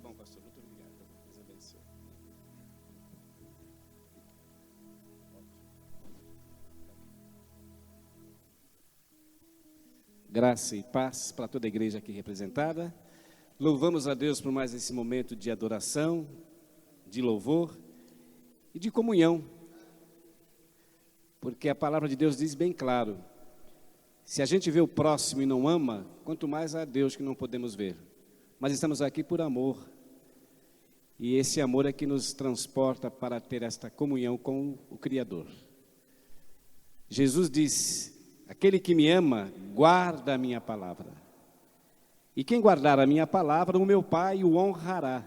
bom, pastor. Muito obrigado. Deus abençoe. Graça e paz para toda a igreja aqui representada. Louvamos a Deus por mais esse momento de adoração, de louvor e de comunhão. Porque a palavra de Deus diz bem claro, se a gente vê o próximo e não ama, quanto mais a Deus que não podemos ver. Mas estamos aqui por amor. E esse amor é que nos transporta para ter esta comunhão com o Criador. Jesus diz, aquele que me ama, guarda a minha palavra. E quem guardar a minha palavra, o meu Pai o honrará.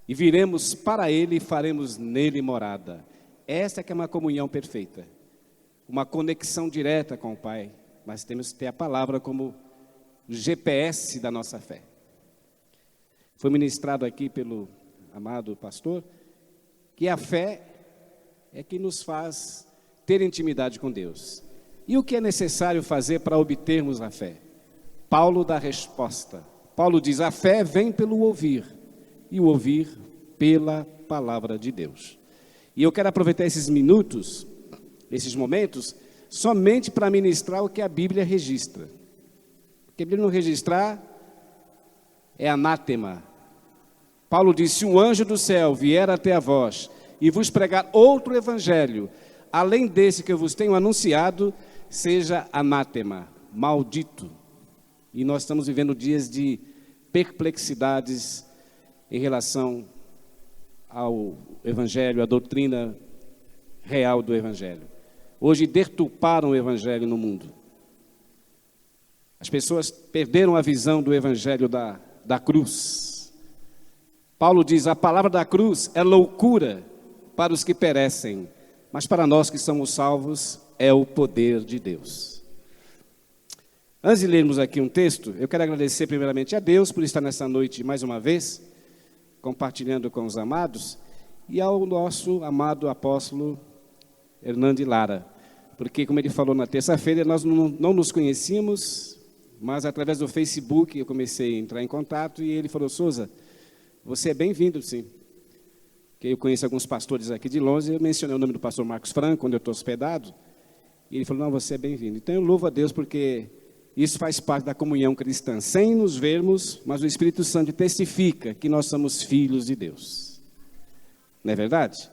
E viremos para ele e faremos nele morada. Esta que é uma comunhão perfeita. Uma conexão direta com o Pai. Mas temos que ter a palavra como o GPS da nossa fé. Foi ministrado aqui pelo amado pastor, que a fé é que nos faz ter intimidade com Deus. E o que é necessário fazer para obtermos a fé? Paulo dá a resposta. Paulo diz, a fé vem pelo ouvir, e o ouvir pela palavra de Deus. E eu quero aproveitar esses minutos, esses momentos, somente para ministrar o que a Bíblia registra. Porque a Bíblia não registrar é anátema. Paulo disse, se um anjo do céu vier até a vós e vos pregar outro evangelho, além desse que eu vos tenho anunciado, seja anátema, maldito. E nós estamos vivendo dias de perplexidades em relação ao evangelho, à doutrina real do evangelho. Hoje deturparam o evangelho no mundo. As pessoas perderam a visão do evangelho da cruz. Paulo diz, a palavra da cruz é loucura para os que perecem, mas para nós que somos salvos é o poder de Deus. Antes de lermos aqui um texto, eu quero agradecer primeiramente a Deus por estar nessa noite mais uma vez, compartilhando com os amados, e ao nosso amado apóstolo Hernando Lara, porque como ele falou na terça-feira, nós não nos conhecíamos, mas através do Facebook eu comecei a entrar em contato e ele falou, Souza, você é bem-vindo, sim. Que eu conheço alguns pastores aqui de longe, eu mencionei o nome do pastor Marcos Franco, onde eu estou hospedado, e ele falou, não, você é bem-vindo. Então eu louvo a Deus porque isso faz parte da comunhão cristã, sem nos vermos, mas o Espírito Santo testifica que nós somos filhos de Deus. Não é verdade?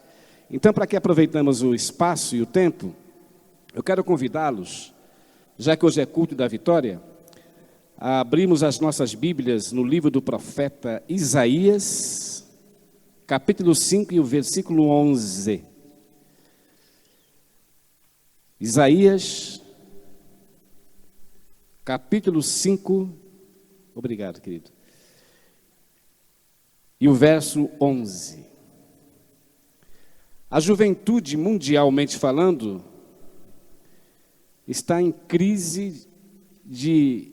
Então, para que aproveitamos o espaço e o tempo, eu quero convidá-los, já que hoje é culto da vitória, a abrirmos as nossas Bíblias no livro do profeta Isaías, capítulo 5 e o versículo 11. Isaías, capítulo 5, obrigado, querido, e o verso 11. A juventude, mundialmente falando, está em crise de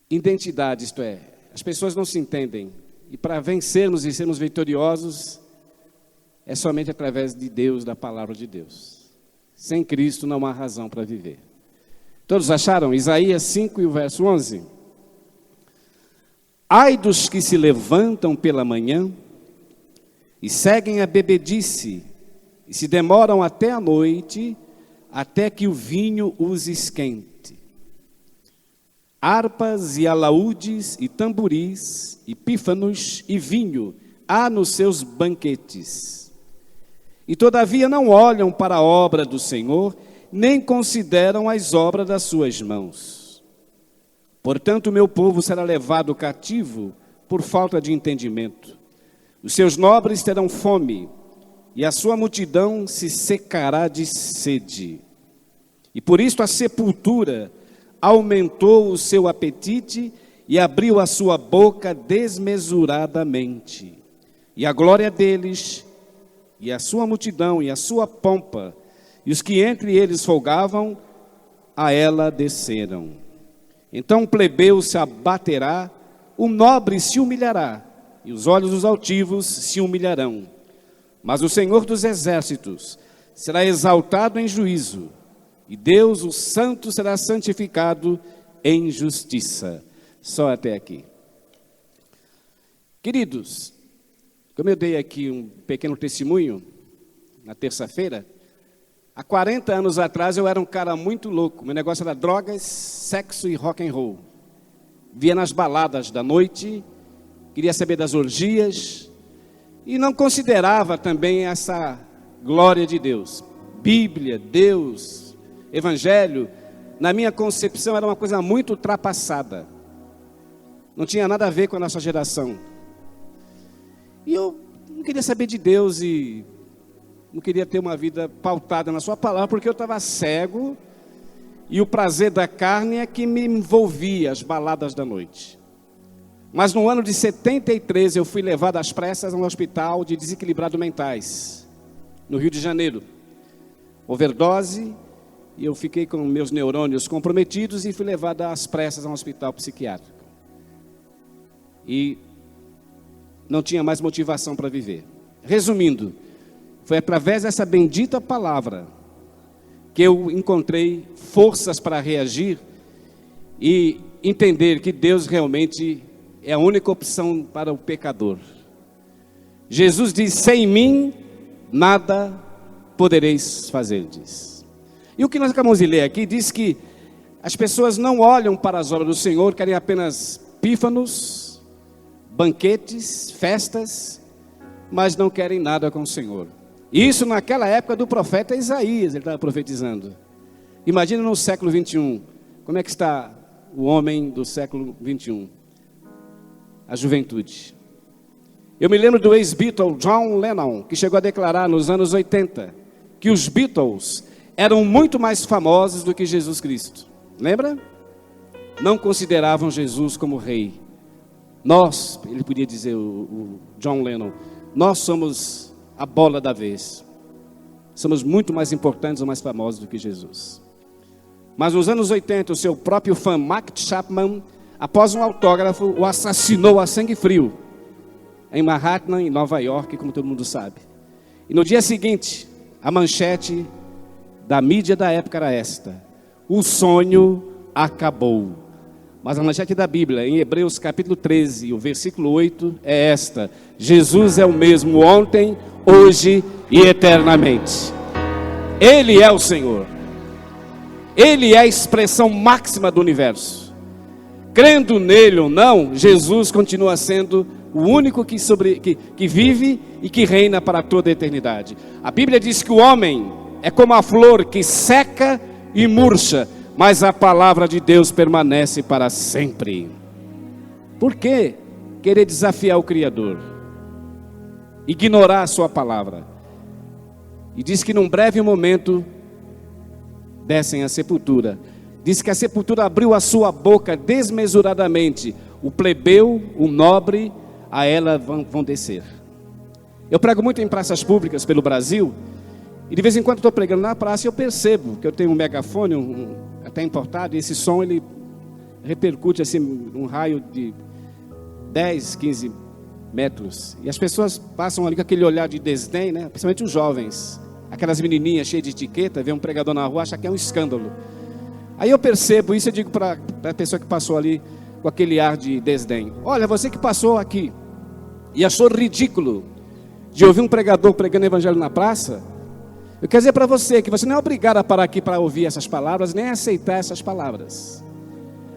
identidade, isto é, as pessoas não se entendem. E para vencermos e sermos vitoriosos, é somente através de Deus, da palavra de Deus. Sem Cristo não há razão para viver. Todos acharam? Isaías 5 e o verso 11. Ai dos que se levantam pela manhã e seguem a bebedice, e se demoram até a noite, até que o vinho os esquente. Harpas e alaúdes e tamboris e pífanos e vinho há nos seus banquetes. E todavia não olham para a obra do Senhor, nem consideram as obras das suas mãos. Portanto, o meu povo será levado cativo por falta de entendimento. Os seus nobres terão fome, e a sua multidão se secará de sede. E por isso a sepultura aumentou o seu apetite e abriu a sua boca desmesuradamente. E a glória deles, e a sua multidão, e a sua pompa, e os que entre eles folgavam, a ela desceram. Então o plebeu se abaterá, o nobre se humilhará, e os olhos dos altivos se humilharão. Mas o Senhor dos exércitos será exaltado em juízo, e Deus, o santo, será santificado em justiça. Só até aqui. Queridos, como eu dei aqui um pequeno testemunho na terça-feira, há 40 anos atrás eu era um cara muito louco. Meu negócio era drogas, sexo e rock and roll. Via nas baladas da noite, queria saber das orgias e não considerava também essa glória de Deus. Bíblia, Deus, Evangelho, na minha concepção era uma coisa muito ultrapassada. Não tinha nada a ver com a nossa geração. E eu não queria saber de Deus e não queria ter uma vida pautada na sua palavra, porque eu estava cego e o prazer da carne é que me envolvia, as baladas da noite. Mas no ano de 73 eu fui levado às pressas a um hospital de desequilibrados mentais, no Rio de Janeiro. Overdose, e eu fiquei com meus neurônios comprometidos e fui levado às pressas a um hospital psiquiátrico. E não tinha mais motivação para viver. Resumindo, foi através dessa bendita palavra que eu encontrei forças para reagir e entender que Deus realmente é a única opção para o pecador. Jesus diz: sem mim nada podereis fazer, diz. E o que nós acabamos de ler aqui diz que as pessoas não olham para as obras do Senhor, querem apenas pífanos, banquetes, festas, mas não querem nada com o Senhor. Isso naquela época do profeta Isaías, ele estava profetizando. Imagina no século 21, como é que está o homem do século 21? A juventude. Eu me lembro do ex-Beatle John Lennon, que chegou a declarar nos anos 80, que os Beatles eram muito mais famosos do que Jesus Cristo. Lembra? Não consideravam Jesus como rei. Nós, ele podia dizer, o John Lennon, nós somos a bola da vez. Somos muito mais importantes ou mais famosos do que Jesus. Mas nos anos 80, o seu próprio fã, Mark Chapman, após um autógrafo, o assassinou a sangue frio, em Manhattan, em Nova York, como todo mundo sabe. E no dia seguinte, a manchete da mídia da época era esta: o sonho acabou. Mas a manchete da Bíblia, em Hebreus capítulo 13, o versículo 8, é esta: Jesus é o mesmo ontem, hoje e eternamente. Ele é o Senhor. Ele é a expressão máxima do universo. Crendo nele ou não, Jesus continua sendo o único que vive e que reina para toda a eternidade. A Bíblia diz que o homem é como a flor que seca e murcha, mas a palavra de Deus permanece para sempre. Por que querer desafiar o Criador? Ignorar a sua palavra. E diz que num breve momento descem à sepultura. Diz que a sepultura abriu a sua boca desmesuradamente. O plebeu, o nobre, a ela vão descer. Eu prego muito em praças públicas pelo Brasil. E de vez em quando estou pregando na praça e eu percebo que eu tenho um megafone, até importado, e esse som ele repercute assim, num raio de 10, 15 metros. E as pessoas passam ali com aquele olhar de desdém, né? Principalmente os jovens. Aquelas menininhas cheias de etiqueta, vê um pregador na rua, acha que é um escândalo. Aí eu percebo isso, eu digo para a pessoa que passou ali com aquele ar de desdém: olha, você que passou aqui e achou ridículo de ouvir um pregador pregando evangelho na praça, eu quero dizer para você que você não é obrigado a parar aqui para ouvir essas palavras, nem aceitar essas palavras.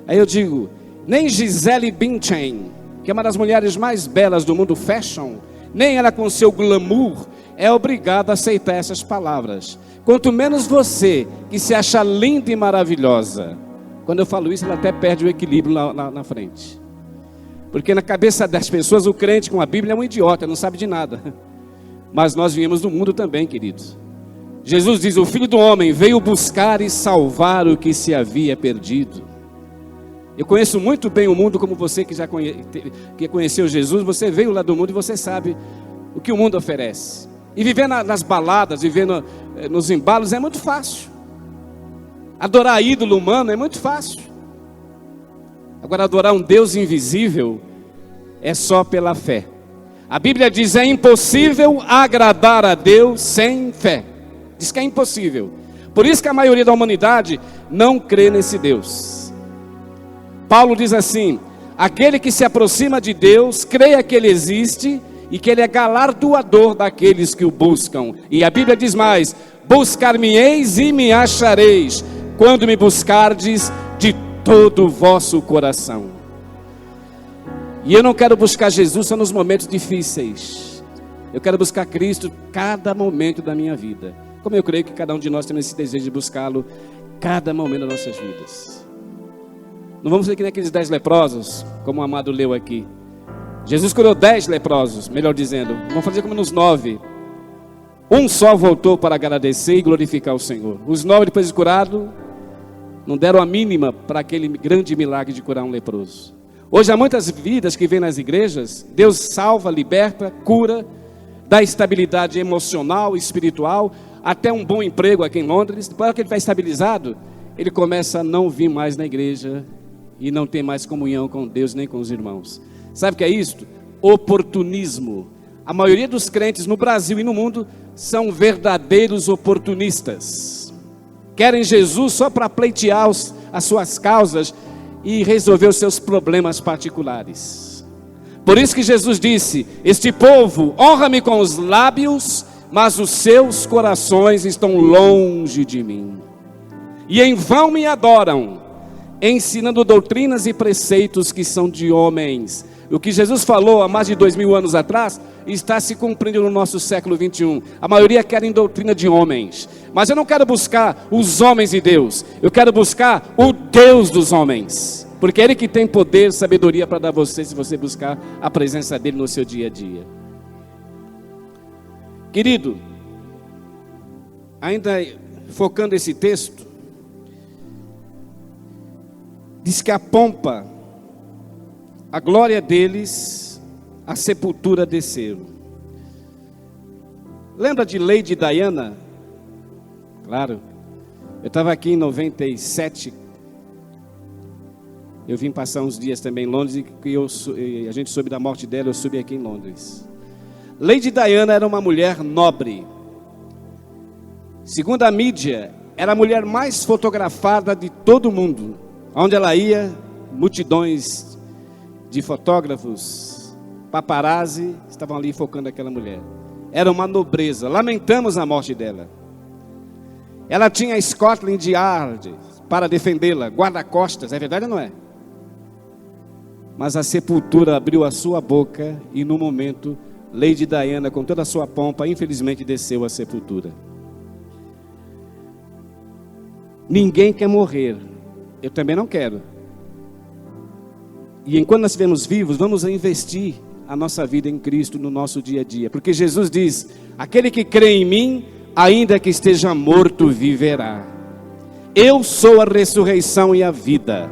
Aí eu digo, nem Gisele Bündchen, que é uma das mulheres mais belas do mundo fashion, nem ela com seu glamour, é obrigada a aceitar essas palavras. Quanto menos você, que se acha linda e maravilhosa. Quando eu falo isso, ela até perde o equilíbrio na frente. Porque na cabeça das pessoas, o crente com a Bíblia é um idiota, não sabe de nada. Mas nós viemos do mundo também, queridos. Jesus diz: o Filho do Homem veio buscar e salvar o que se havia perdido. Eu conheço muito bem o mundo, como você que já conheceu Jesus. Você veio lá do mundo e você sabe o que o mundo oferece. E viver nas baladas, viver nos embalos é muito fácil. Adorar ídolo humano é muito fácil. Agora, adorar um Deus invisível é só pela fé. A Bíblia diz: é impossível agradar a Deus sem fé. Diz que é impossível. Por isso que a maioria da humanidade não crê nesse Deus. Paulo diz assim: Aquele que se aproxima de Deus, creia que Ele existe e que Ele é galardoador daqueles que o buscam. E a Bíblia diz mais: buscar-me-eis e me achareis, quando me buscardes de todo o vosso coração. E eu não quero buscar Jesus só nos momentos difíceis. Eu quero buscar Cristo cada momento da minha vida. Como eu creio que cada um de nós tem esse desejo de buscá-lo cada momento das nossas vidas. Não vamos ser que nem aqueles 10 leprosos, como o amado leu aqui. Jesus curou 10 leprosos, melhor dizendo. Vamos fazer como nos 9. Um só voltou para agradecer e glorificar o Senhor. Os 9, depois de curado, não deram a mínima para aquele grande milagre de curar um leproso. Hoje há muitas vidas que vêm nas igrejas. Deus salva, liberta, cura, dá estabilidade emocional, espiritual, até um bom emprego aqui em Londres. Depois que ele está estabilizado, ele começa a não vir mais na igreja e não tem mais comunhão com Deus nem com os irmãos. Sabe o que é isso? Oportunismo. A maioria dos crentes no Brasil e no mundo são verdadeiros oportunistas. Querem Jesus só para pleitear as suas causas e resolver os seus problemas particulares. Por isso que Jesus disse: este povo honra-me com os lábios, mas os seus corações estão longe de mim. E em vão me adoram, ensinando doutrinas e preceitos que são de homens. O que Jesus falou há mais de 2000 anos atrás está se cumprindo no nosso século 21. A maioria querem doutrina de homens. Mas eu não quero buscar os homens de Deus. Eu quero buscar o Deus dos homens. Porque é Ele que tem poder, sabedoria para dar a você, se você buscar a presença dEle no seu dia a dia. Querido, ainda focando esse texto, diz que a pompa, a glória deles, a sepultura desceram. Lembra de Lady Diana? Claro. Eu estava aqui em 97. Eu vim passar uns dias também em Londres e a gente soube da morte dela, eu subi aqui em Londres. Lady Diana era uma mulher nobre. Segundo a mídia, era a mulher mais fotografada de todo o mundo. Onde ela ia, multidões de fotógrafos, paparazzi, estavam ali focando aquela mulher. Era uma nobreza. Lamentamos a morte dela. Ela tinha a Scotland Yard para defendê-la, guarda-costas, é verdade ou não é? Mas a sepultura abriu a sua boca e no momento, Lady Diana, com toda a sua pompa, infelizmente desceu à sepultura. Ninguém quer morrer. Eu também não quero. E enquanto nós estivermos vivos, vamos investir a nossa vida em Cristo no nosso dia a dia. Porque Jesus diz: aquele que crê em mim, ainda que esteja morto, viverá. Eu sou a ressurreição e a vida.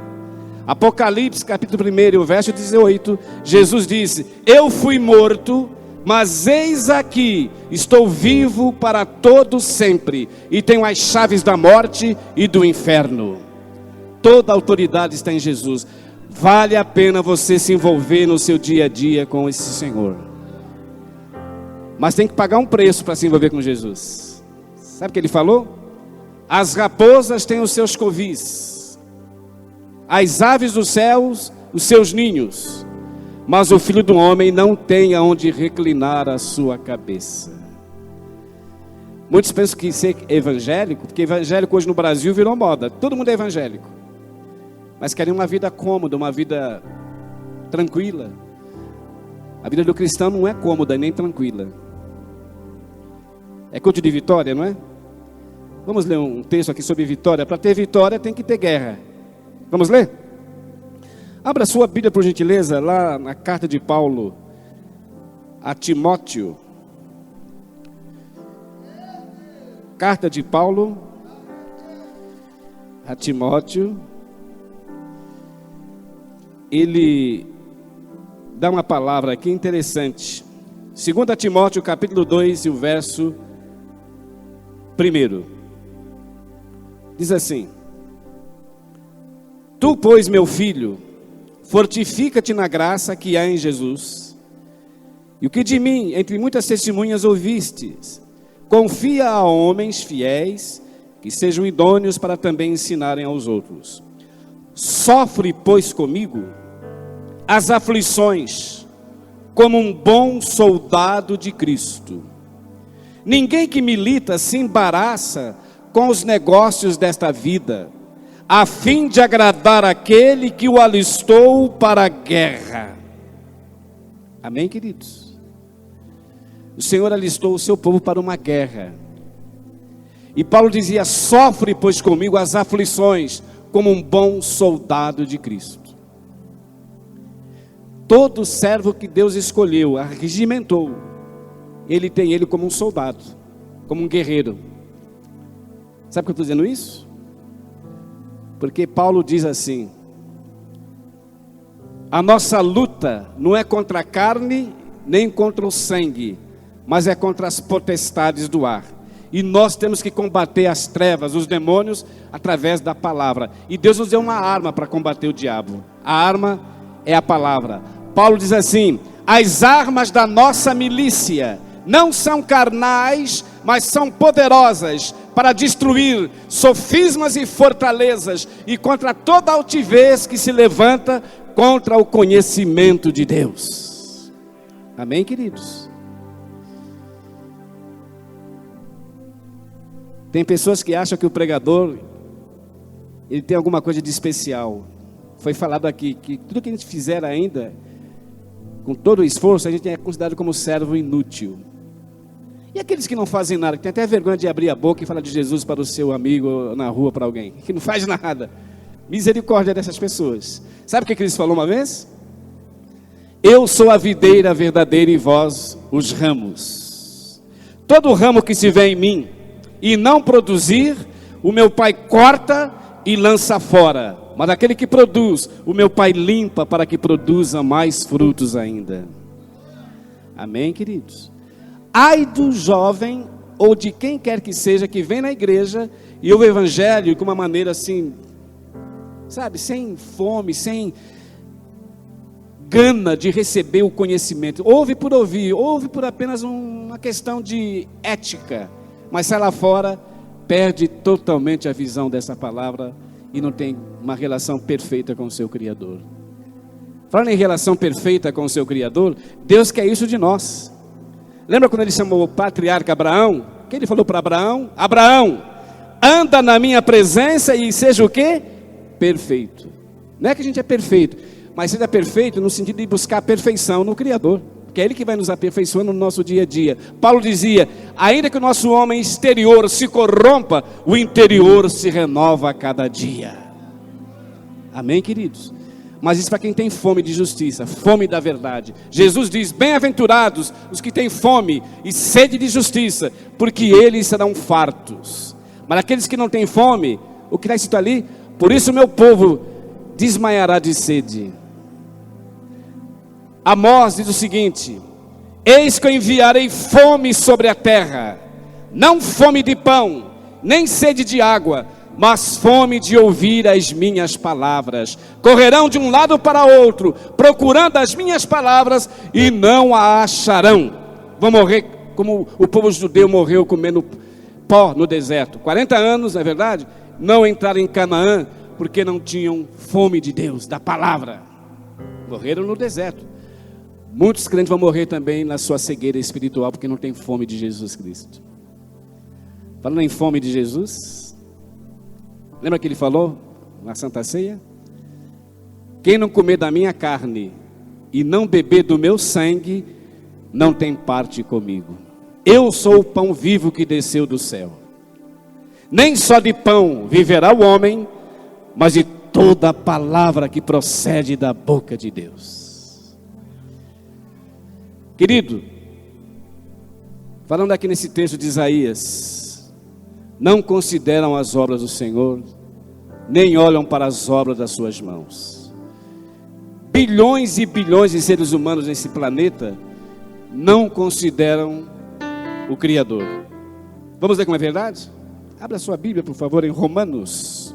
Apocalipse capítulo 1, verso 18, Jesus disse: eu fui morto, mas eis aqui, estou vivo para todo sempre, e tenho as chaves da morte e do inferno. Toda a autoridade está em Jesus. Vale a pena você se envolver no seu dia a dia com esse Senhor. Mas tem que pagar um preço para se envolver com Jesus. Sabe o que ele falou? As raposas têm os seus covis, as aves dos céus os seus ninhos, mas o Filho do Homem não tem aonde reclinar a sua cabeça. Muitos pensam que ser evangélico, porque evangélico hoje no Brasil virou moda. Todo mundo é evangélico, mas querem uma vida cômoda, uma vida tranquila. A vida do cristão não é cômoda nem tranquila. É culto de vitória, não é? Vamos ler um texto aqui sobre vitória. Para ter vitória tem que ter guerra. Vamos ler? Abra sua Bíblia, por gentileza, lá na carta de Paulo a Timóteo. Carta de Paulo a Timóteo. Ele dá uma palavra aqui interessante. 2 Timóteo, capítulo 2, e o verso 1. Diz assim: tu, pois, meu filho, fortifica-te na graça que há em Jesus, e o que de mim, entre muitas testemunhas, ouvistes, confia a homens fiéis, que sejam idôneos para também ensinarem aos outros. Sofre, pois, comigo, as aflições como um bom soldado de Cristo. Ninguém que milita se embaraça com os negócios desta vida, a fim de agradar aquele que o alistou para a guerra. Amém, queridos? O Senhor alistou o seu povo para uma guerra. E Paulo dizia: sofre, pois, comigo as aflições, como um bom soldado de Cristo. Todo servo que Deus escolheu, arregimentou, ele tem ele como um soldado, como um guerreiro. Sabe por que eu estou dizendo isso? Porque Paulo diz assim: a nossa luta não é contra a carne, nem contra o sangue, mas é contra as potestades do ar. E nós temos que combater as trevas, os demônios, através da palavra. E Deus nos deu uma arma para combater o diabo. A arma é a palavra. Paulo diz assim: as armas da nossa milícia não são carnais, mas são poderosas para destruir sofismas e fortalezas, e contra toda altivez que se levanta contra o conhecimento de Deus. Amém, queridos? Tem pessoas que acham que o pregador, ele tem alguma coisa de especial. Foi falado aqui que tudo que a gente fizer ainda, com todo o esforço, a gente é considerado como servo inútil. E aqueles que não fazem nada, que tem até vergonha de abrir a boca e falar de Jesus para o seu amigo na rua, para alguém, que não faz nada. Misericórdia dessas pessoas. Sabe o que eles falaram uma vez? Eu sou a videira verdadeira e vós os ramos. Todo ramo que se vê em mim e não produzir, o meu Pai corta e lança fora. Mas aquele que produz, o meu Pai limpa para que produza mais frutos ainda. Amém, queridos? Ai do jovem, ou de quem quer que seja, que vem na igreja e ouve o evangelho com uma maneira assim, sabe, sem fome, sem gana de receber o conhecimento. Ouve por ouvir, ouve por apenas uma questão de ética, mas sai lá fora, perde totalmente a visão dessa palavra e não tem uma relação perfeita com o seu Criador. Falando em relação perfeita com o seu Criador, Deus quer isso de nós. Lembra quando ele chamou o patriarca Abraão? O que ele falou para Abraão? Abraão, anda na minha presença e seja o quê? Perfeito. Não é que a gente é perfeito, mas seja perfeito no sentido de buscar a perfeição no Criador, que é Ele que vai nos aperfeiçoando no nosso dia a dia. Paulo dizia: ainda que o nosso homem exterior se corrompa, o interior se renova a cada dia. Amém, queridos? Mas isso para quem tem fome de justiça, fome da verdade. Jesus diz: bem-aventurados os que têm fome e sede de justiça, porque eles serão fartos. Mas aqueles que não têm fome, o que está escrito ali? Por isso meu povo desmaiará de sede. Amós diz o seguinte: eis que eu enviarei fome sobre a terra, não fome de pão, nem sede de água, mas fome de ouvir as minhas palavras. Correrão de um lado para outro, procurando as minhas palavras, e não a acharão. Vão morrer como o povo judeu morreu comendo pó no deserto. 40 anos, não é verdade? Não entraram em Canaã, porque não tinham fome de Deus, da palavra. Morreram no deserto. Muitos crentes vão morrer também na sua cegueira espiritual, porque não tem fome de Jesus Cristo. Falando em fome de Jesus, lembra que ele falou na Santa Ceia? Quem não comer da minha carne e não beber do meu sangue, não tem parte comigo. Eu sou o pão vivo que desceu do céu. Nem só de pão viverá o homem, mas de toda a palavra que procede da boca de Deus. Querido, falando aqui nesse texto de Isaías, não consideram as obras do Senhor, nem olham para as obras das suas mãos. Bilhões e bilhões de seres humanos nesse planeta não consideram o Criador. Vamos ver como é verdade? Abra sua Bíblia, por favor, em Romanos.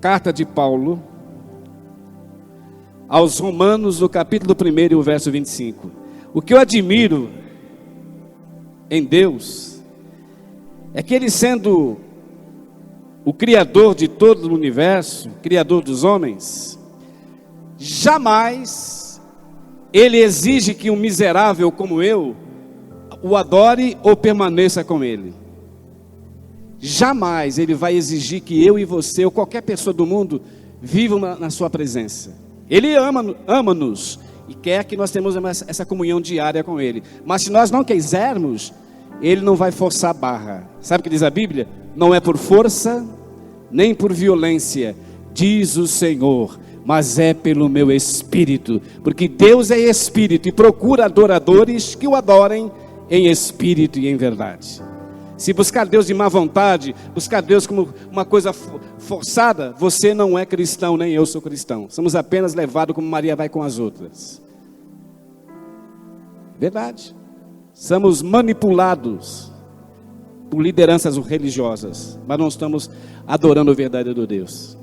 Carta de Paulo aos Romanos, no capítulo 1 e o verso 25. O que eu admiro em Deus é que Ele, sendo o Criador de todo o universo, Criador dos homens, jamais Ele exige que um miserável como eu o adore ou permaneça com Ele. Jamais Ele vai exigir que eu e você, ou qualquer pessoa do mundo, vivam na sua presença. Ele ama-nos e quer que nós tenhamos essa comunhão diária com Ele. Mas se nós não quisermos, Ele não vai forçar a barra. Sabe o que diz a Bíblia? Não é por força, nem por violência, diz o Senhor, mas é pelo meu Espírito. Porque Deus é Espírito e procura adoradores que o adorem em espírito e em verdade. Se buscar Deus de má vontade, buscar Deus como uma coisa forçada, você não é cristão, nem eu sou cristão. Somos apenas levados como Maria vai com as outras. Verdade. Somos manipulados por lideranças religiosas, mas não estamos adorando o verdadeiro Deus.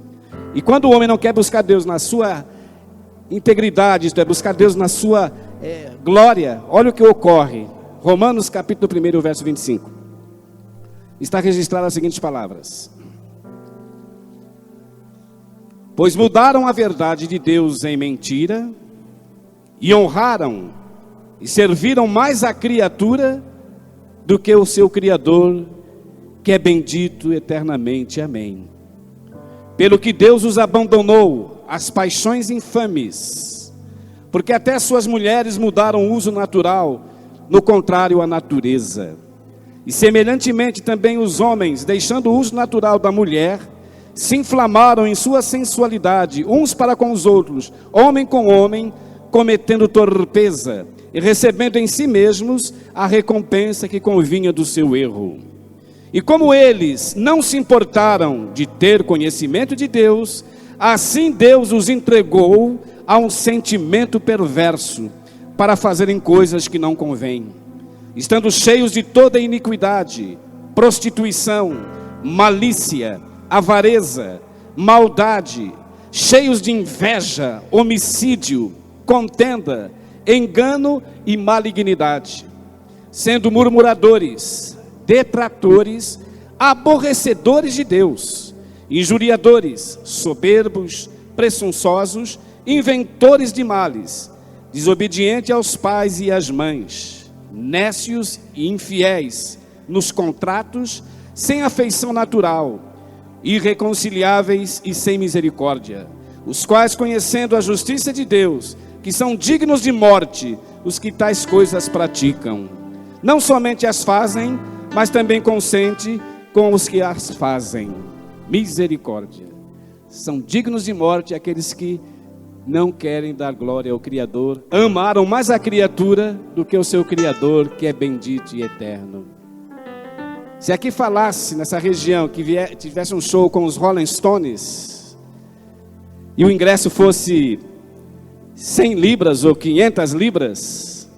E quando o homem não quer buscar Deus na sua integridade, isto é, buscar Deus na sua glória, olha o que ocorre. Romanos capítulo 1, verso 25. Está registrado as seguintes palavras: pois mudaram a verdade de Deus em mentira, e honraram e serviram mais a criatura do que o seu Criador, que é bendito eternamente. Amém. Pelo que Deus os abandonou às paixões infames, porque até suas mulheres mudaram o uso natural, no contrário à natureza. E semelhantemente também os homens, deixando o uso natural da mulher, se inflamaram em sua sensualidade, uns para com os outros, homem com homem, cometendo torpeza, e recebendo em si mesmos a recompensa que convinha do seu erro. E como eles não se importaram de ter conhecimento de Deus, assim Deus os entregou a um sentimento perverso, para fazerem coisas que não convêm, estando cheios de toda iniquidade, prostituição, malícia, avareza, maldade, cheios de inveja, homicídio, contenda, engano e malignidade, sendo murmuradores, detratores, aborrecedores de Deus, injuriadores, soberbos, presunçosos, inventores de males, desobedientes aos pais e às mães, nécios e infiéis nos contratos, sem afeição natural, irreconciliáveis e sem misericórdia, os quais, conhecendo a justiça de Deus, que são dignos de morte, os que tais coisas praticam, não somente as fazem, mas também consente com os que as fazem. Misericórdia. São dignos de morte aqueles que não querem dar glória ao Criador, amaram mais a criatura do que o seu Criador, que é bendito e eterno. Se aqui falasse nessa região que tivesse um show com os Rolling Stones e o ingresso fosse 100 libras ou 500 libras,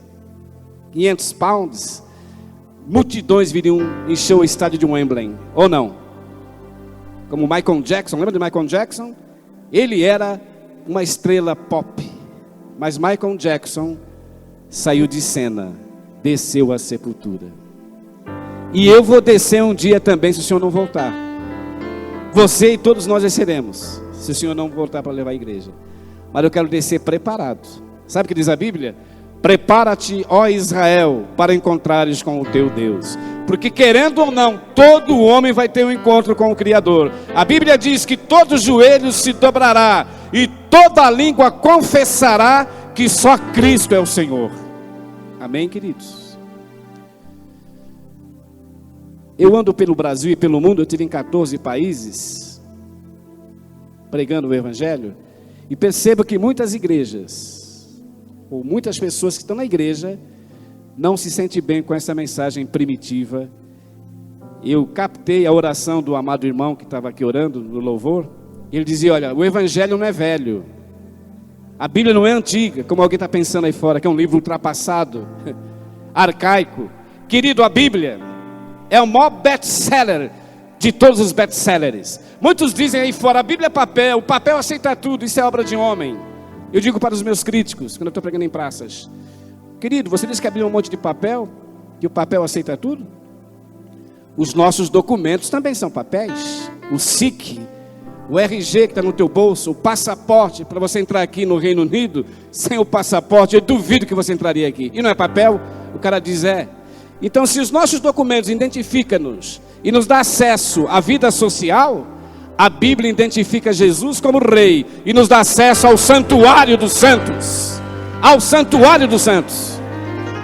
500 pounds, multidões viriam encher o estádio de Wembley, ou não? Como Michael Jackson, lembra de Michael Jackson? Ele era uma estrela pop, mas Michael Jackson saiu de cena, desceu à sepultura. E eu vou descer um dia também, se o Senhor não voltar. Você e todos nós desceremos, se o Senhor não voltar para levar a igreja. Mas eu quero descer preparado. Sabe o que diz a Bíblia? Prepara-te, ó Israel, para encontrares com o teu Deus. Porque querendo ou não, todo homem vai ter um encontro com o Criador. A Bíblia diz que todo joelho se dobrará e toda língua confessará que só Cristo é o Senhor. Amém, queridos? Eu ando pelo Brasil e pelo mundo, eu estive em 14 países, pregando o Evangelho, e percebo que muitas igrejas, ou muitas pessoas que estão na igreja, não se sentem bem com essa mensagem primitiva. Eu captei a oração do amado irmão que estava aqui orando no louvor. Ele dizia: olha, o Evangelho não é velho, a Bíblia não é antiga, como alguém está pensando aí fora, que é um livro ultrapassado, arcaico. Querido, a Bíblia é o maior best-seller de todos os best-sellers. Muitos dizem aí fora, a Bíblia é papel, o papel aceita tudo, isso é obra de homem. Eu digo para os meus críticos, quando eu estou pregando em praças: querido, você diz que a Bíblia é um monte de papel, que o papel aceita tudo? Os nossos documentos também são papéis. O SIC, o RG que está no teu bolso, o passaporte para você entrar aqui no Reino Unido. Sem o passaporte, eu duvido que você entraria aqui. E não é papel? O cara diz é. Então, se os nossos documentos identificam-nos e nos dá acesso à vida social, a Bíblia identifica Jesus como Rei e nos dá acesso ao santuário dos santos. Ao santuário dos santos.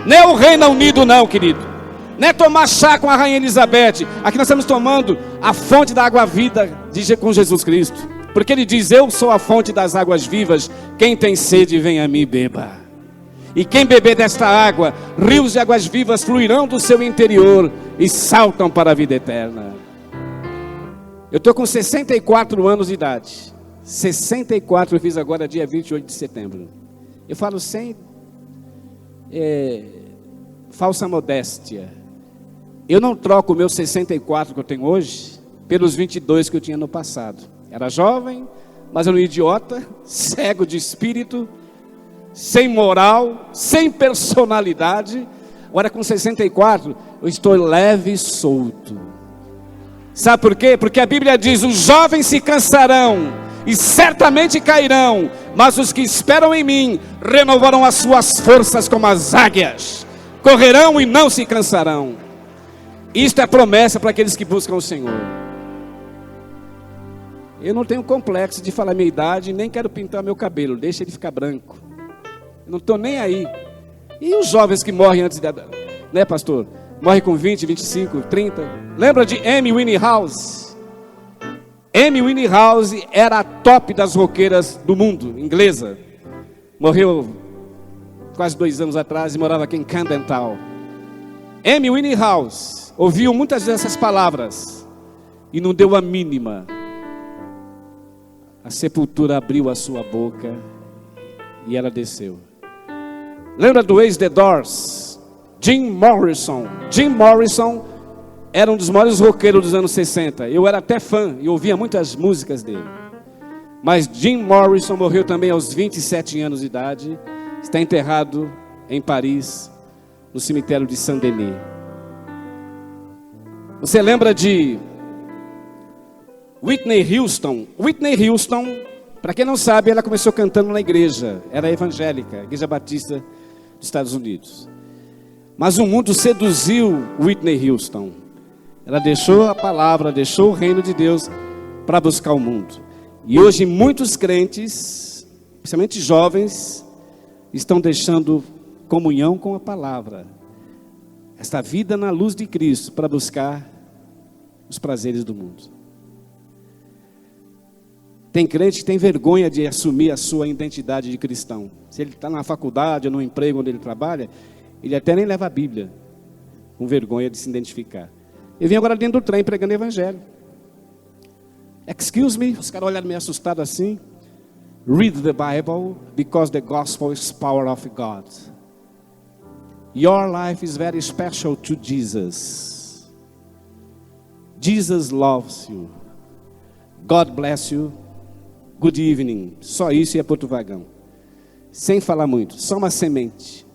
Não é o Reino Unido não, querido. Não é tomar chá com a Rainha Elizabeth. Aqui nós estamos tomando a fonte da água vida com Jesus Cristo. Porque Ele diz, eu sou a fonte das águas vivas. Quem tem sede, vem a mim e beba. E quem beber desta água, rios de águas vivas fluirão do seu interior e saltam para a vida eterna. Eu estou com 64 anos de idade. 64 eu fiz agora dia 28 de setembro. Eu falo sem falsa modéstia. Eu não troco o meu 64 que eu tenho hoje pelos 22 que eu tinha no passado. Era jovem, mas era um idiota, cego de espírito, sem moral, sem personalidade. Agora com 64 eu estou leve e solto. Sabe por quê? Porque a Bíblia diz, os jovens se cansarão e certamente cairão, mas os que esperam em mim renovarão as suas forças como as águias, correrão e não se cansarão. Isto é promessa para aqueles que buscam o Senhor. Eu não tenho complexo de falar minha idade, nem quero pintar meu cabelo, deixa ele ficar branco. Eu não estou nem aí. E os jovens que morrem antes da... Né, pastor? Morre com 20, 25, 30. Lembra de Amy Winehouse? Amy Winehouse era a top das roqueiras do mundo, inglesa. Morreu quase 2 anos atrás e morava aqui em Camden Town. Amy Winehouse ouviu muitas vezes essas palavras e não deu a mínima. A sepultura abriu a sua boca e ela desceu. Lembra do ex-The Doors? Jim Morrison. Jim Morrison era um dos maiores roqueiros dos anos 60. Eu era até fã e ouvia muitas músicas dele. Mas Jim Morrison morreu também aos 27 anos de idade. Está enterrado em Paris, no cemitério de Saint-Denis. Você lembra de Whitney Houston? Whitney Houston, para quem não sabe, ela começou cantando na igreja. Era evangélica, Igreja Batista dos Estados Unidos. Mas o mundo seduziu Whitney Houston. Ela deixou a palavra, deixou o reino de Deus para buscar o mundo. E hoje muitos crentes, principalmente jovens, estão deixando comunhão com a palavra. Esta vida na luz de Cristo para buscar os prazeres do mundo. Tem crente que tem vergonha de assumir a sua identidade de cristão. Se ele está na faculdade ou no emprego onde ele trabalha, ele até nem leva a Bíblia, com vergonha de se identificar. Eu vim agora dentro do trem pregando evangelho. Excuse me, os caras olharam meio assustados assim. Read the Bible, because the gospel is power of God. Your life is very special to Jesus. Jesus loves you. God bless you. Good evening. Só isso e é Porto Vagão. Sem falar muito, só uma semente.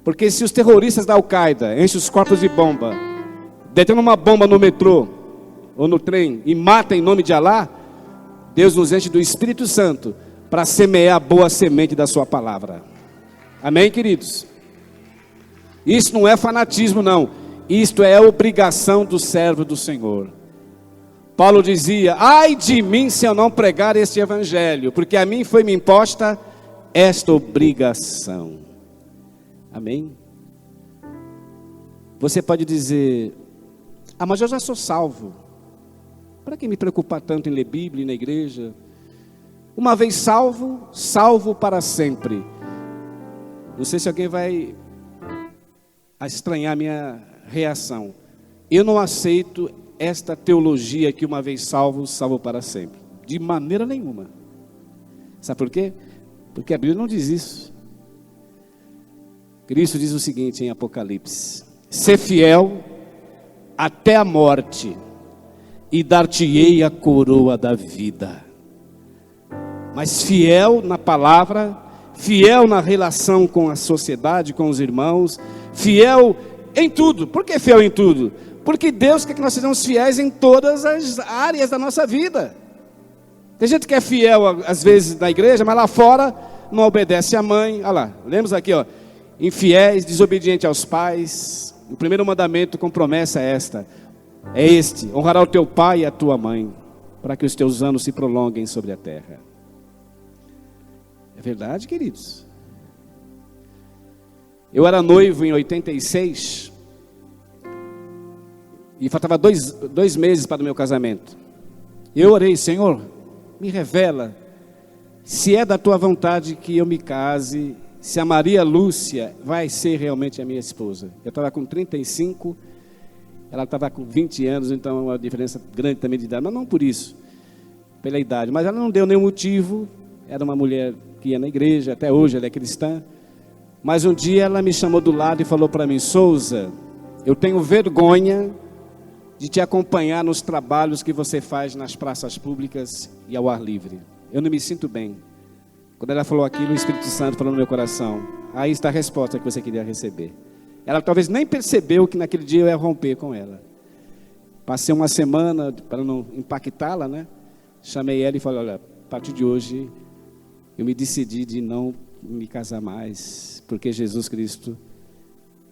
Porque se os terroristas da Al-Qaeda enchem os corpos de bomba, detendo uma bomba no metrô ou no trem e matam em nome de Alá, Deus nos enche do Espírito Santo para semear a boa semente da sua palavra. Amém, queridos? Isso não é fanatismo, não. Isto é obrigação do servo do Senhor. Paulo dizia, ai de mim se eu não pregar este evangelho, porque a mim foi me imposta esta obrigação. Amém? Você pode dizer, mas eu já sou salvo. Para que me preocupar tanto em ler Bíblia e na igreja? Uma vez salvo, salvo para sempre. Não sei se alguém vai estranhar a minha reação. Eu não aceito esta teologia que uma vez salvo, salvo para sempre. De maneira nenhuma. Sabe por quê? Porque a Bíblia não diz isso. Cristo diz o seguinte em Apocalipse: ser fiel até a morte, e dar-te-ei a coroa da vida. Mas fiel na palavra, fiel na relação com a sociedade, com os irmãos, fiel em tudo. Por que fiel em tudo? Porque Deus quer que nós sejamos fiéis em todas as áreas da nossa vida. Tem gente que é fiel, às vezes, na igreja, mas lá fora não obedece à mãe. Olha lá, lemos aqui, ó, infiéis, desobedientes aos pais. O primeiro mandamento com promessa é este: honrará o teu pai e a tua mãe, para que os teus anos se prolonguem sobre a terra. É verdade, queridos? Eu era noivo em 86 e faltava dois meses para o meu casamento. Eu orei: Senhor, me revela se é da tua vontade que eu me case, se a Maria Lúcia vai ser realmente a minha esposa. Eu estava com 35, ela estava com 20 anos, então uma diferença grande também de idade, mas não por isso, pela idade. Mas ela não deu nenhum motivo, era uma mulher que ia na igreja, até hoje ela é cristã. Mas um dia ela me chamou do lado e falou para mim: Souza, eu tenho vergonha de te acompanhar nos trabalhos que você faz nas praças públicas e ao ar livre. Eu não me sinto bem. Quando ela falou aquilo, o Espírito Santo falou no meu coração: aí está a resposta que você queria receber. Ela talvez nem percebeu que naquele dia eu ia romper com ela. Passei uma semana, para não impactá-la, né? Chamei ela e falei: olha, a partir de hoje eu me decidi de não me casar mais, porque Jesus Cristo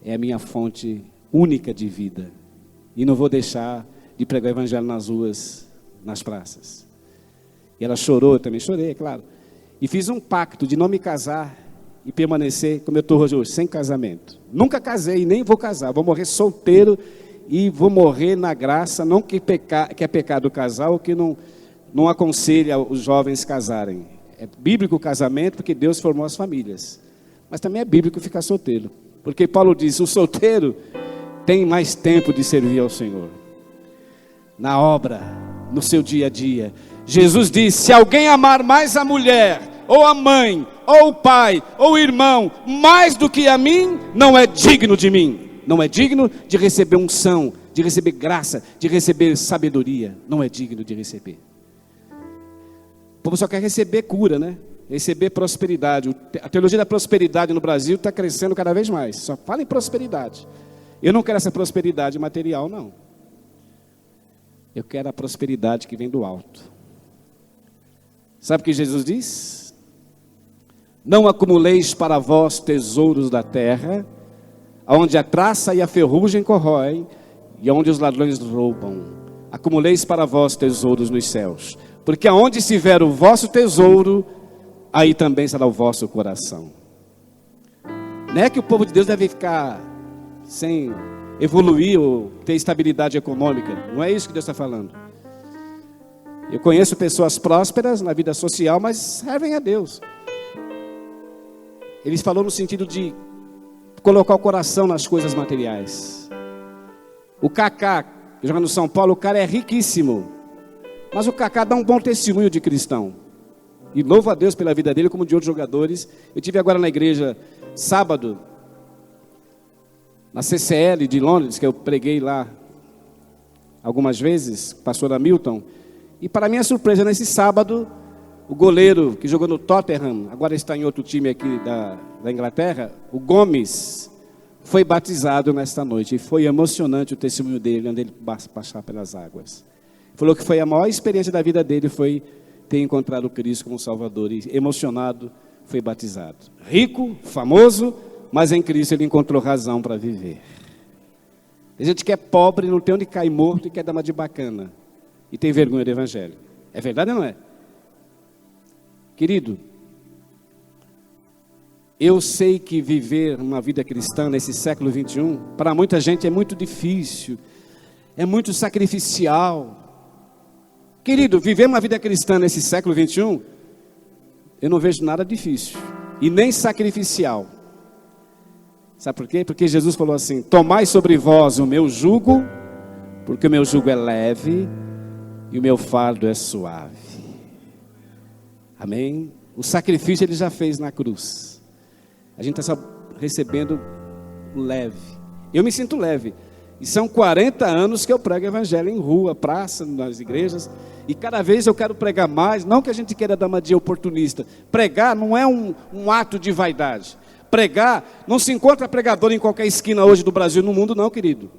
é a minha fonte única de vida. E não vou deixar de pregar o evangelho nas ruas, nas praças. E ela chorou, eu também chorei, é claro. E fiz um pacto de não me casar e permanecer como eu estou hoje, sem casamento. Nunca casei e nem vou casar. Vou morrer solteiro e vou morrer na graça, não que é pecado casar, ou que não aconselha os jovens casarem. É bíblico o casamento porque Deus formou as famílias. Mas também é bíblico ficar solteiro. Porque Paulo diz: o solteiro tem mais tempo de servir ao Senhor. Na obra, no seu dia a dia. Jesus diz: se alguém amar mais a mulher, ou a mãe, ou o pai, ou o irmão, mais do que a mim, não é digno de mim. Não é digno de receber unção, de receber graça, de receber sabedoria. Não é digno de receber. O povo só quer receber cura, né? Receber prosperidade. A teologia da prosperidade no Brasil está crescendo cada vez mais. Só fala em prosperidade. Eu não quero essa prosperidade material, não. Eu quero a prosperidade que vem do alto. Sabe o que Jesus diz? Não acumuleis para vós tesouros da terra, onde a traça e a ferrugem corroem, e onde os ladrões roubam. Acumuleis para vós tesouros nos céus, porque aonde estiver o vosso tesouro, aí também estará o vosso coração. Não é que o povo de Deus deve ficar sem evoluir ou ter estabilidade econômica. Não é isso que Deus está falando. Eu conheço pessoas prósperas na vida social, mas servem a Deus. Ele falou no sentido de colocar o coração nas coisas materiais. O Kaká, que joga no São Paulo, o cara é riquíssimo. Mas o Kaká dá um bom testemunho de cristão. E louvo a Deus pela vida dele, como de outros jogadores. Eu tive agora na igreja, sábado, na CCL de Londres, que eu preguei lá algumas vezes, pastor Hamilton. E para minha surpresa, nesse sábado, o goleiro que jogou no Tottenham, agora está em outro time aqui da Inglaterra, o Gomes, foi batizado nesta noite. E foi emocionante o testemunho dele, onde ele passar pelas águas. Falou que foi a maior experiência da vida dele, foi ter encontrado Cristo como Salvador. E emocionado, foi batizado. Rico, famoso, mas em Cristo ele encontrou razão para viver. Tem gente que é pobre, não tem onde cair morto e quer dar uma de bacana. E tem vergonha do evangelho. É verdade ou não é? Querido, eu sei que viver uma vida cristã nesse século 21, para muita gente é muito difícil, é muito sacrificial. Querido, viver uma vida cristã nesse século 21, eu não vejo nada difícil e nem sacrificial. Sabe por quê? Porque Jesus falou assim: tomai sobre vós o meu jugo, porque o meu jugo é leve e o meu fardo é suave. Amém? O sacrifício ele já fez na cruz. A gente está só recebendo leve. Eu me sinto leve. E são 40 anos que eu prego evangelho em rua, praça, nas igrejas. E cada vez eu quero pregar mais. Não que a gente queira dar uma dia oportunista. Pregar não é um ato de vaidade. Pregar, não se encontra pregador em qualquer esquina hoje do Brasil e no mundo não, querido.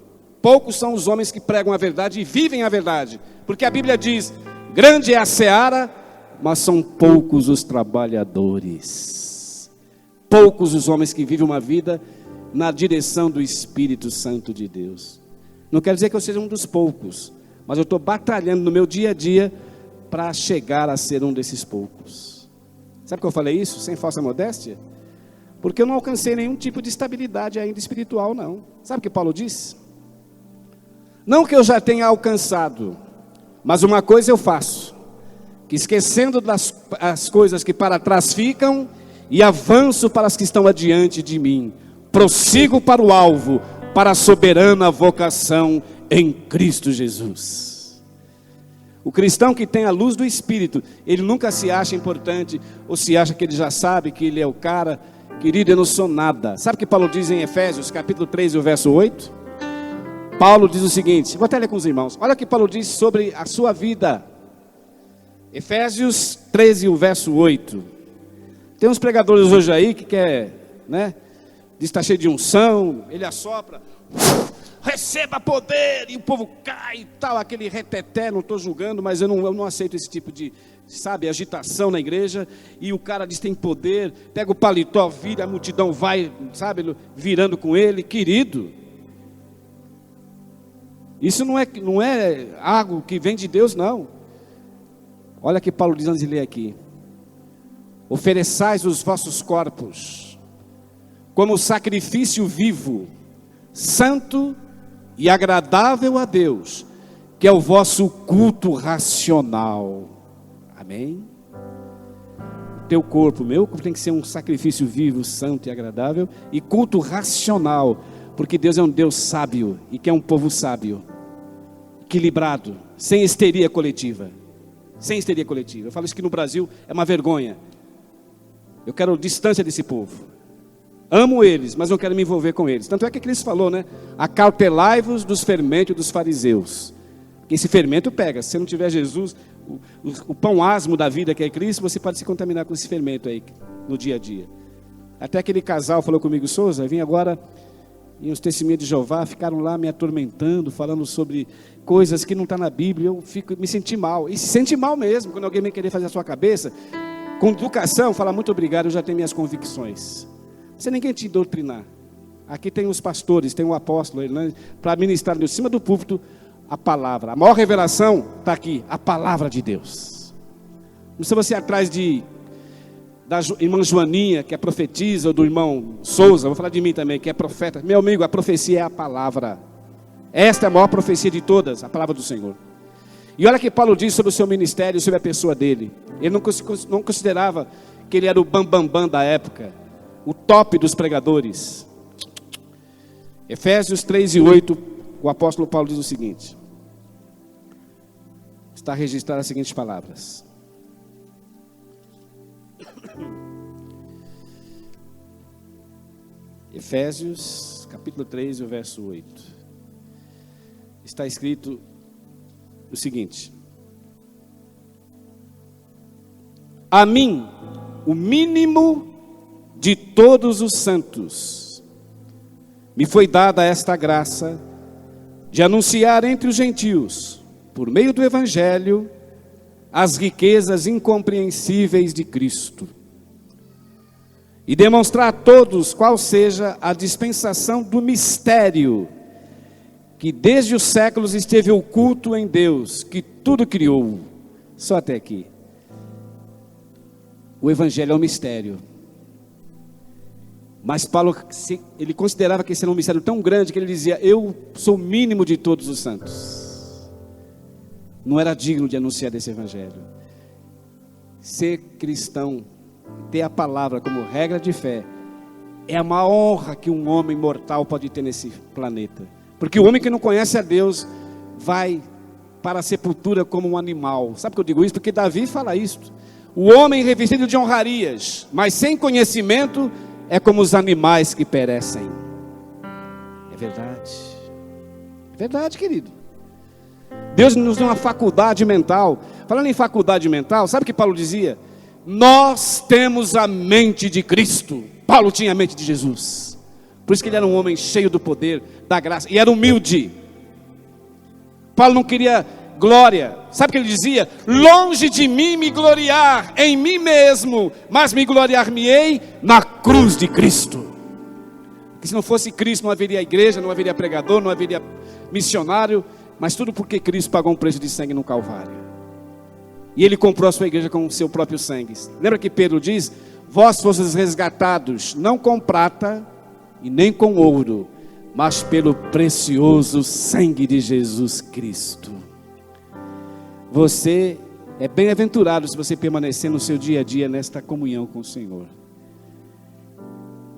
Poucos são os homens que pregam a verdade e vivem a verdade. Porque a Bíblia diz, grande é a seara, mas são poucos os trabalhadores. Poucos os homens que vivem uma vida na direção do Espírito Santo de Deus. Não quero dizer que eu seja um dos poucos, mas eu estou batalhando no meu dia a dia para chegar a ser um desses poucos. Sabe por que eu falei isso, sem falsa modéstia? Porque eu não alcancei nenhum tipo de estabilidade ainda espiritual, não. Sabe o que Paulo diz? Não que eu já tenha alcançado, mas uma coisa eu faço, que esquecendo as coisas que para trás ficam, e avanço para as que estão adiante de mim, prossigo para o alvo, para a soberana vocação em Cristo Jesus. O cristão que tem a luz do Espírito, ele nunca se acha importante, ou se acha que ele já sabe, que ele é o cara. Querido, eu não sou nada. Sabe o que Paulo diz em Efésios, capítulo 3, o verso 8? Paulo diz o seguinte, vou até ler com os irmãos. Olha o que Paulo diz sobre a sua vida. Efésios 13, o verso 8. Tem uns pregadores hoje aí que quer, né? Diz que está cheio de unção, ele assopra, receba poder, e o povo cai e tal, aquele reteté, não estou julgando, mas eu não aceito esse tipo de, sabe, agitação na igreja, e o cara diz que tem poder, pega o paletó, vira, a multidão vai, sabe, virando com ele. Querido, isso não é algo que vem de Deus, não. Olha o que Paulo diz antes de ler aqui. Ofereçais os vossos corpos como sacrifício vivo, santo e agradável a Deus, que é o vosso culto racional. Amém? O teu corpo, o meu corpo tem que ser um sacrifício vivo, santo e agradável, e culto racional, porque Deus é um Deus sábio, e quer um povo sábio, equilibrado, sem histeria coletiva. Sem histeria coletiva. Eu falo isso que no Brasil é uma vergonha. Eu quero distância desse povo. Amo eles, mas não quero me envolver com eles. Tanto é que Cristo falou, né? Acautelai-vos dos fermentos dos fariseus. Porque esse fermento pega. Se você não tiver Jesus, o pão asmo da vida que é Cristo, você pode se contaminar com esse fermento aí no dia a dia. Até aquele casal falou comigo, Souza, vim agora, e os testemunhos de Jeová ficaram lá me atormentando, falando sobre coisas que não estão na Bíblia. Eu me senti mal. E se sente mal mesmo, quando alguém vem querer fazer a sua cabeça. Com educação, fala muito obrigado, eu já tenho minhas convicções. Não precisa ninguém te doutrinar. Aqui tem os pastores, tem o apóstolo, né, para ministrar em cima do púlpito a palavra. A maior revelação está aqui, a palavra de Deus. Não precisa você ir atrás da irmã Joaninha, que é profetisa, ou do irmão Souza, vou falar de mim também, que é profeta. Meu amigo, a profecia é a palavra. Esta é a maior profecia de todas, a palavra do Senhor. E olha que Paulo diz sobre o seu ministério, sobre a pessoa dele. Ele não considerava que ele era o bambambam da época, o top dos pregadores. Efésios 3 e 8, o apóstolo Paulo diz o seguinte. Está registrado as seguintes palavras. Efésios, capítulo 3, o verso 8. Está escrito o seguinte: a mim, o mínimo de todos os santos, me foi dada esta graça de anunciar entre os gentios, por meio do Evangelho, as riquezas incompreensíveis de Cristo, e demonstrar a todos qual seja a dispensação do mistério, que desde os séculos esteve oculto em Deus, que tudo criou. Só até aqui. O Evangelho é um mistério. Mas Paulo, ele considerava que esse era um mistério tão grande, que ele dizia, eu sou o mínimo de todos os santos. Não era digno de anunciar desse Evangelho. Ser cristão, ter a palavra como regra de fé, é a maior honra que um homem mortal pode ter nesse planeta. Porque o homem que não conhece a Deus vai para a sepultura como um animal. Sabe por que eu digo isso? Porque Davi fala isso. O homem revestido de honrarias, mas sem conhecimento, é como os animais que perecem. É verdade. É verdade, querido. Deus nos deu uma faculdade mental. Falando em faculdade mental, sabe o que Paulo dizia? Nós temos a mente de Cristo. Paulo tinha a mente de Jesus. Por isso que ele era um homem cheio do poder, da graça, e era humilde. Paulo não queria glória. Sabe o que ele dizia? Longe de mim me gloriar em mim mesmo, mas me gloriar-me-ei na cruz de Cristo. Porque se não fosse Cristo, não haveria igreja, não haveria pregador, não haveria missionário, mas tudo porque Cristo pagou um preço de sangue no Calvário. E Ele comprou a sua igreja com o seu próprio sangue. Lembra que Pedro diz: vós fostes resgatados, não com prata e nem com ouro, mas pelo precioso sangue de Jesus Cristo. Você é bem-aventurado se você permanecer no seu dia a dia nesta comunhão com o Senhor.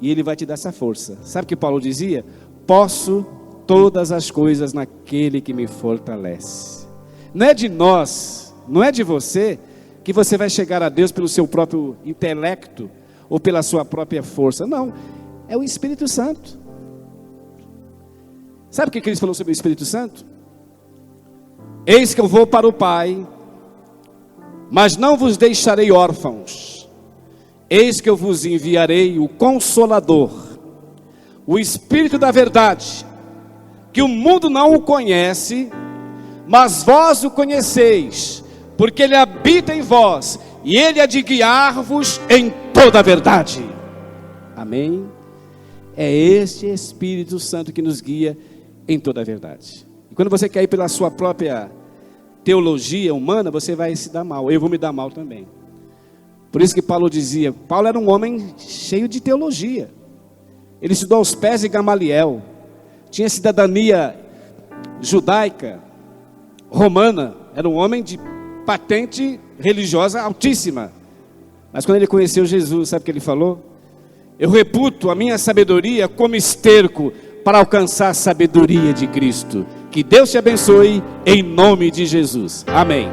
E Ele vai te dar essa força. Sabe o que Paulo dizia? Posso todas as coisas naquele que me fortalece. Não é de nós, não é de você, que você vai chegar a Deus pelo seu próprio intelecto ou pela sua própria força. Não, é o Espírito Santo. Sabe o que Cristo falou sobre o Espírito Santo? Eis que eu vou para o Pai, mas não vos deixarei órfãos. Eis que eu vos enviarei o Consolador, o Espírito da verdade, que o mundo não o conhece, mas vós o conheceis, porque Ele habita em vós, e Ele há de guiar-vos em toda a verdade. Amém? É este Espírito Santo que nos guia em toda a verdade. E quando você quer ir pela sua própria teologia humana, você vai se dar mal. Eu vou me dar mal também. Por isso que Paulo dizia, Paulo era um homem cheio de teologia. Ele estudou aos pés de Gamaliel, tinha cidadania judaica, romana, era um homem de patente religiosa altíssima. Mas quando ele conheceu Jesus, sabe o que ele falou? Eu reputo a minha sabedoria como esterco para alcançar a sabedoria de Cristo. Que Deus te abençoe em nome de Jesus. Amém.